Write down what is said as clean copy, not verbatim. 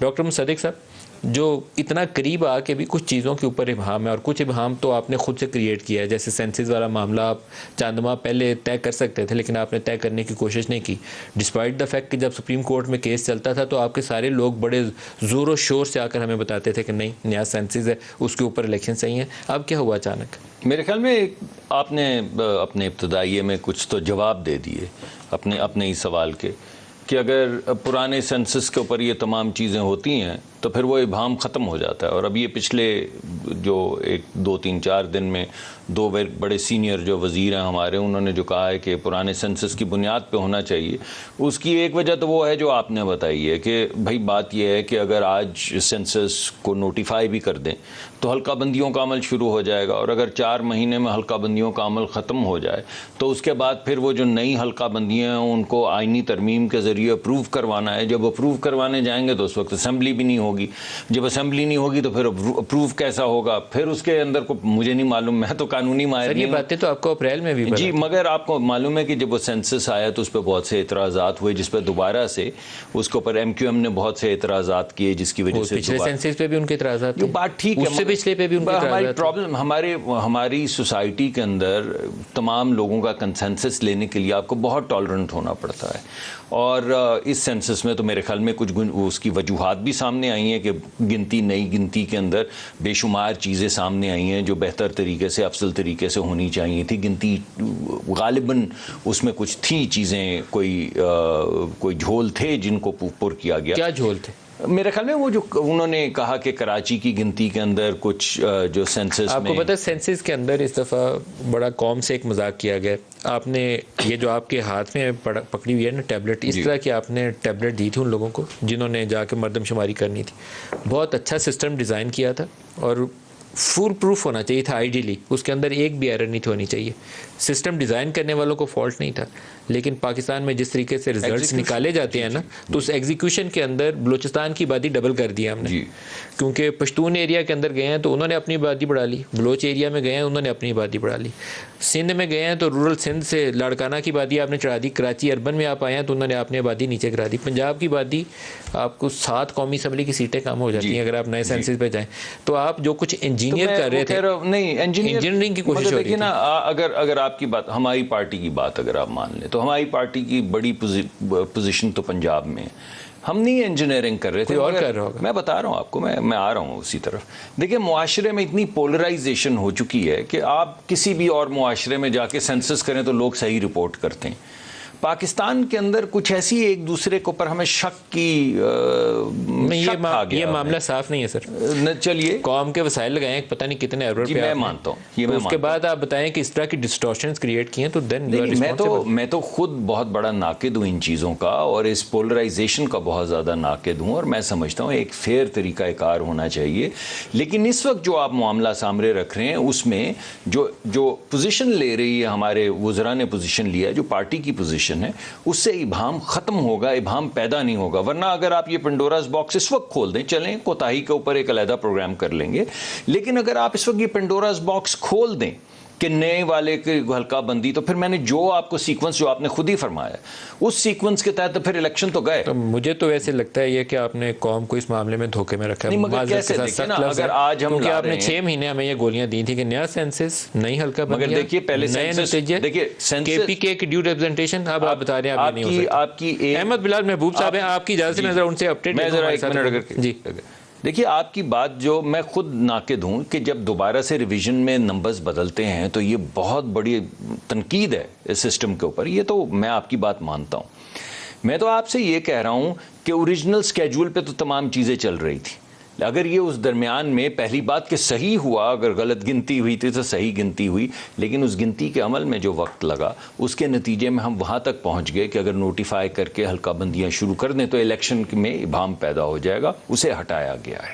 Doctor Mossadegh साहब, जो इतना करीब आके भी कुछ चीज़ों के ऊपर इबहम है, और कुछ इबहम तो आपने खुद से क्रिएट किया है, जैसे सेंसिस वाला मामला आप चंद माह पहले तय कर सकते थे, लेकिन आपने तय करने की कोशिश नहीं की, डिस्पाइट द फैक्ट कि जब सुप्रीम कोर्ट में केस चलता था तो आपके सारे लोग बड़े ज़ोर शोर से आकर हमें बताते थे कि नहीं, नया सेंसिस है, उसके ऊपर इलेक्शन सही है। अब क्या हुआ अचानक? मेरे ख्याल में आपने अपने इब्तदाइये में कुछ तो जवाब दे दिए अपने ही सवाल के, कि अगर पुराने सेंसस के ऊपर ये तमाम चीज़ें होती हैं तो फिर वो इबाम ख़त्म हो जाता है। और अब ये पिछले जो 1-2-3-4 दिन में दो बड़े सीनियर जो वज़ीर हैं हमारे, उन्होंने जो कहा है कि पुराने सेंसस की बुनियाद पे होना चाहिए, उसकी एक वजह तो वो है जो आपने बताई है कि भाई बात यह है कि अगर आज सेंसस को नोटिफाई भी कर दें तो हल्का बंदियों का अमल शुरू हो जाएगा, और अगर 4 महीने में हल्का बंदियों का अमल ख़त्म हो जाए तो उसके बाद फिर वो जो नई हल्का बंदियाँ हैं उनको आइनी तरमीम के ज़रिए अप्रूव करवाना है। जब अप्रूव करवाने जाएंगे तो उस वक्त असम्बली भी नहीं होगी, जब असेंबली नहीं होगी तो फिर अप्रूव कैसा होगा, फिर उसके अंदर को मुझे नहीं मालूम, मैं तो कानूनी माहिर नहीं। ये बातें तो आपको अप्रैल में भी जी, मगर आपको मालूम है कि जब वो सेंसस आया तो उस पर बहुत से एतराज़ात हुए, जिस पर दोबारा से उसके ऊपर MQM ने बहुत से एतराज़ात किए, जिसकी वजह से पिछले सेंसस पे भी उनके एतराज़ात थे। बात ठीक है, उससे पिछले पे भी उनके हमारी प्रॉब्लम हमारी सोसाइटी के अंदर तमाम लोगों का कंसेंसस लेने के लिए आपको बहुत टॉलरेंट होना पड़ता है, और इस सेंसस में तो मेरे ख्याल में कुछ उसकी वजूहात भी सामने आई हैं कि नई गिनती के अंदर बेशुमार चीज़ें सामने आई हैं जो बेहतर तरीके से, अफसल तरीके से होनी चाहिए थी। गिनती गालिबन उसमें कुछ थी चीज़ें, कोई झोल थे जिनको पुर किया गया। क्या झोल थे? मेरे ख्याल में वो जो उन्होंने कहा कि कराची की गिनती के अंदर कुछ जो सेंसस आपको पता है सेंसस के अंदर इस दफ़ा बड़ा कौम से एक मजाक किया गया। आपने ये जो आपके हाथ में पकड़ी हुई है ना टैबलेट, इस तरह की आपने टैबलेट दी थी उन लोगों को जिन्होंने जाके मरदमशुमारी करनी थी। बहुत अच्छा सिस्टम डिज़ाइन किया था और फुल प्रूफ होना चाहिए था आइडियली, उसके अंदर एक भी एरर नहीं होनी चाहिए। सिस्टम डिज़ाइन करने वालों को फॉल्ट नहीं था, लेकिन पाकिस्तान में जिस तरीके से रिजल्ट्स निकाले जाते हैं ना, तो उस एग्जीक्यूशन के अंदर बलूचिस्तान की आबादी डबल कर दिया हमने, क्योंकि पश्तून एरिया के अंदर गए हैं तो उन्होंने अपनी आबादी बढ़ा ली, बलोच एरिया में गए हैं उन्होंने अपनी आबादी बढ़ा ली, सिंध में गए हैं तो रूरल सिंध से लाड़काना की आबादी आपने चढ़ा दी, कराची अर्बन में आप आए हैं तो उन्होंने अपनी आबादी नीचे गिरा दी। पंजाब की आबादी आपको 7 कौमी असम्बली की सीटें कम हो जाती हैं अगर आप नए सेंसस पे जाएँ। तो आप जो कुछ इंजीनियर कर रहे थे, नहीं इंजीनियरिंग की कोशिश हो रही थी ना, अगर आपकी बात, हमारी पार्टी की बात अगर आप मान लें तो हमारी पार्टी की बड़ी पोजीशन तो पंजाब में है। हम नहीं इंजीनियरिंग कर रहे थे, और कर रहा होगा। मैं बता रहा हूँ आपको, मैं आ रहा हूँ उसी तरफ। देखिए, मुआशरे में इतनी पोलराइजेशन हो चुकी है कि आप किसी भी और मुआशरे में जाके सेंसस करें तो लोग सही रिपोर्ट करते हैं। पाकिस्तान के अंदर कुछ ऐसी एक दूसरे के ऊपर हमें शक की ये मामला साफ नहीं है सर। चलिए, कौम के वसाइल लगाए पता नहीं कितने एरर पे, मैं मानता हूँ ये, तो उसके बाद आप बताएं कि इस तरह की डिस्टॉर्शंस क्रिएट किए तो देन मैं तो खुद बहुत बड़ा नाकिद हूँ इन चीज़ों का, और इस पोलराइजेशन का बहुत ज़्यादा नाकिद हूँ, और मैं समझता हूँ एक फेयर तरीक़ाकार होना चाहिए। लेकिन इस वक्त जो आप मामला सामने रख रहे हैं उसमें जो पोजीशन ले रही है हमारे वज़रा ने पोजीशन लिया है, जो पार्टी की पोजीशन है, उससे इबाम खत्म होगा, इबाम पैदा नहीं होगा। वरना अगर आप ये पंडोरास बॉक्स इस वक्त खोल दें, चलें कोताही के ऊपर एक अलग प्रोग्राम कर लेंगे, लेकिन अगर आप इस वक्त ये पंडोरास बॉक्स खोल दें कि नए वाले की हल्का बंदी, तो फिर मैंने जो आपको सीक्वेंस जो आपने खुद ही फरमाया उस सीक्वेंस के तहत तो फिर इलेक्शन तो गए। तो मुझे तो वैसे लगता है ये कि आपने कौम को इस मामले में धोखे में रखा है। मगर कैसे देखें ना, अगर आज हम क्योंकि आपने 6 महीने हमें ये गोलियां दी थी कि नया सेंसस, नई हल्का बंदी, मगर देखिए पहले सेंसस, देखिए केपीके की ड्यू रिप्रेजेंटेशन, अब आप बता रहे हैं आपकी अहमद बिलाल महबूब साहब हैं, आपकी इजाजत से नजर उनसे अपडेट जी। देखिए, आपकी बात जो मैं खुद नाकिद हूँ कि जब दोबारा से रिवीजन में नंबर्स बदलते हैं तो ये बहुत बड़ी तनकीद है इस सिस्टम के ऊपर, ये तो मैं आपकी बात मानता हूँ। मैं तो आपसे ये कह रहा हूँ कि ओरिजिनल स्केड्यूल पे तो तमाम चीज़ें चल रही थी, अगर ये उस दरमियान में पहली बात कि सही हुआ, अगर गलत गिनती हुई थी तो सही गिनती हुई, लेकिन उस गिनती के अमल में जो वक्त लगा उसके नतीजे में हम वहाँ तक पहुँच गए कि अगर नोटिफाई करके हल्का बंदियाँ शुरू कर दें तो इलेक्शन में इबाम पैदा हो जाएगा, उसे हटाया गया है।